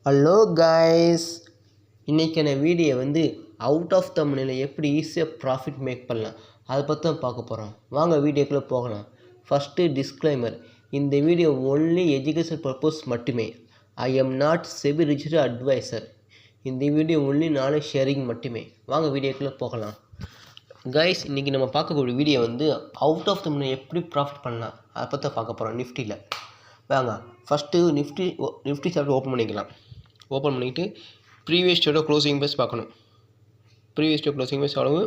Hello guys, இன்றைக்கான video out of த மணியில் எப்படி ஈஸியாக ப்ராஃபிட் மேக் பண்ணலாம் அதை பற்றி தான் பார்க்க போகிறோம். வாங்க வீடியோக்குள்ளே போகலாம். ஃபஸ்ட்டு டிஸ்க்ளைமர், இந்த வீடியோ ஒன்லி எஜுகேஷன் பர்பஸ் மட்டுமே. I am not SEBI registered advisor. இந்த வீடியோ ஒன்லி நாலேஜ் ஷேரிங் மட்டுமே. வாங்க வீடியோக்குள்ளே போகலாம். கைஸ், இன்றைக்கி நம்ம பார்க்கக்கூடிய video out of the money எப்படி ப்ராஃபிட் பண்ணலாம் அதை பற்றி தான் பார்க்க போகிறோம். நிஃப்டியில் வாங்க ஃபஸ்ட்டு நிஃப்டி சாப்டர் ஓப்பன் பண்ணிக்கலாம். ஓப்பன் பண்ணிவிட்டு ப்ரீவியஸ் டேயோட க்ளோசிங் ப்ரைஸ் பார்க்கணும். ப்ரீவியஸ் டே க்ளோசிங் ப்ரைஸ் அளவு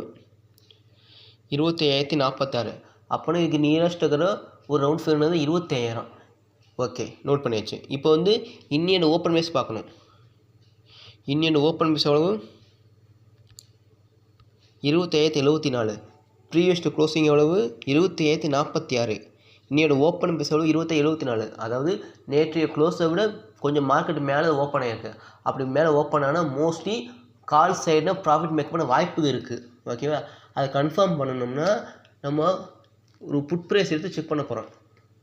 25,046. அப்போனா இதுக்கு நியரஸ்ட் இருக்கிற ஒரு ரவுண்ட் ஃபிகர் 25,000. ஓகே, நோட் பண்ணியாச்சு. இப்போ இன்னியோட ஓப்பன் ப்ரைஸ் பார்க்கணும். இன்னியோட ஓப்பன் ப்ரைஸ் அளவு 25,074. ப்ரீவியஸ் டே க்ளோசிங் எவ்வளவு 25,046. இன்னையோட ஓப்பன் ப்ரைஸ் எவ்வளவு 25,074. அதாவது நேற்றைய க்ளோஸை விட கொஞ்சம் மார்க்கெட் மேலே ஓப்பன் ஆகிருக்கு. அப்படி மேலே ஓப்பன் ஆனால் மோஸ்ட்லி கால் சைடுனா ப்ராஃபிட் மேக் பண்ண வாய்ப்பு இருக்குது. ஓகேவா? அதை கன்ஃபார்ம் பண்ணணும்னா நம்ம ஒரு புட் ப்ரைஸ் எடுத்து செக் பண்ண போகிறோம்.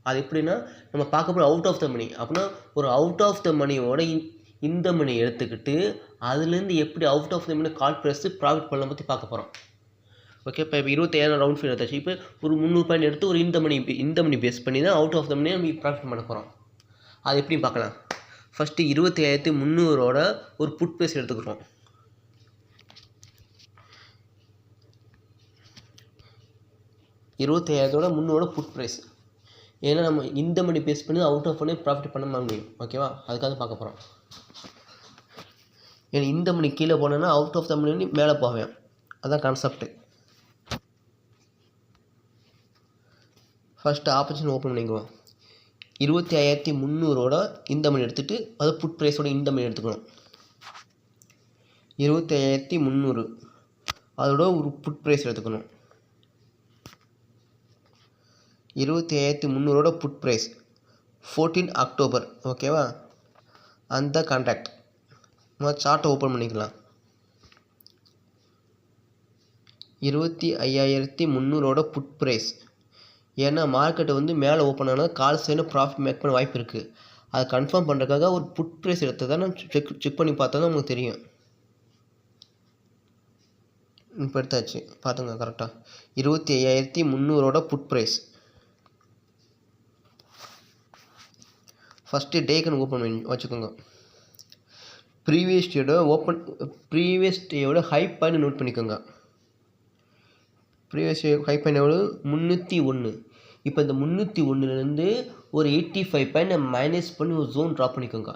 அது எப்படின்னா நம்ம பார்க்க போகிற அவுட் ஆஃப் த மணி. அப்படின்னா ஒரு அவுட் ஆஃப் த மணியோட இந்த மணி எடுத்துக்கிட்டு அதுலேருந்து எப்படி out of the money call price profit பண்ணலாம் பற்றி பார்க்க போகிறோம். ஓகே, இப்போ 25,000 ரவுண்ட் ஃபீல் எடுத்தாச்சு. இப்போ ஒரு 300 பாயிண்ட் எடுத்து ஒரு இந்த மணி பேஸ் பண்ணி தான் அவுட் ஆஃப் த மணியை நம்ம ப்ராஃபிட் பண்ண போகிறோம். அது எப்படி பார்க்கலாம். ஃபஸ்ட்டு 25,300ஓட ஒரு புட் ப்ரைஸ் எடுத்துக்கிறோம். Put price. ஏன்னா நம்ம இந்த மணி பேஸ் பண்ணி அவுட் ஆஃப் பண்ணி ப்ராஃபிட் பண்ண முடியும். ஓகேவா? அதுக்காக பார்க்க போகிறோம். ஏன்னா இந்த மணி கீழே போனோன்னா அவுட் ஆஃப் த மணி மேலே போவேன். அதுதான் கான்செப்ட்டு. ஃபஸ்ட்டு ஆப்பர்ச்சுனிட்டி ஓப்பன் பண்ணிக்குவோம். 25,300ஓட இந்த மணி எடுத்துகிட்டு அது புட் ப்ரைஸோட இந்த மணி எடுத்துக்கணும். 25,300 அதோட ஒரு புட் ப்ரைஸ் எடுத்துக்கணும். 25,300ஓட புட் ப்ரைஸ் 14 அக்டோபர். ஓகேவா? அந்த கான்ட்ராக்ட் நம்ம சார்ட்டை ஓப்பன் பண்ணிக்கலாம். 25,300ஓட புட் ப்ரைஸ். ஏன்னா மார்க்கெட்டை மேலே ஓப்பன் ஆனால் கால் சைடு ப்ராஃபிட் மேக் பண்ண வாய்ப்பு இருக்குது. அதை கன்ஃபார்ம் பண்ணுறதுக்காக ஒரு புட் ப்ரைஸ் எடுத்து தான் நம்ம செக் பண்ணி பார்த்தா தான் நமக்கு தெரியும். இப்போ எடுத்தாச்சு, பார்த்துங்க கரெக்டாக. 25,300ஓட put price. First taken open பண்ணி வச்சுக்கோங்க. ப்ரீவியஸ் டேயோட ஹை பாயிண்ட் நோட் பண்ணிக்கோங்க. ப்ரீவியஸ் ஹை பாயிண்ட் எவ்வளோ 301. இப்போ இந்த 301லேருந்து ஒரு 85 பாயிண்ட் மைனஸ் பண்ணி ஒரு ஜோன் ட்ராப் பண்ணிக்கோங்க.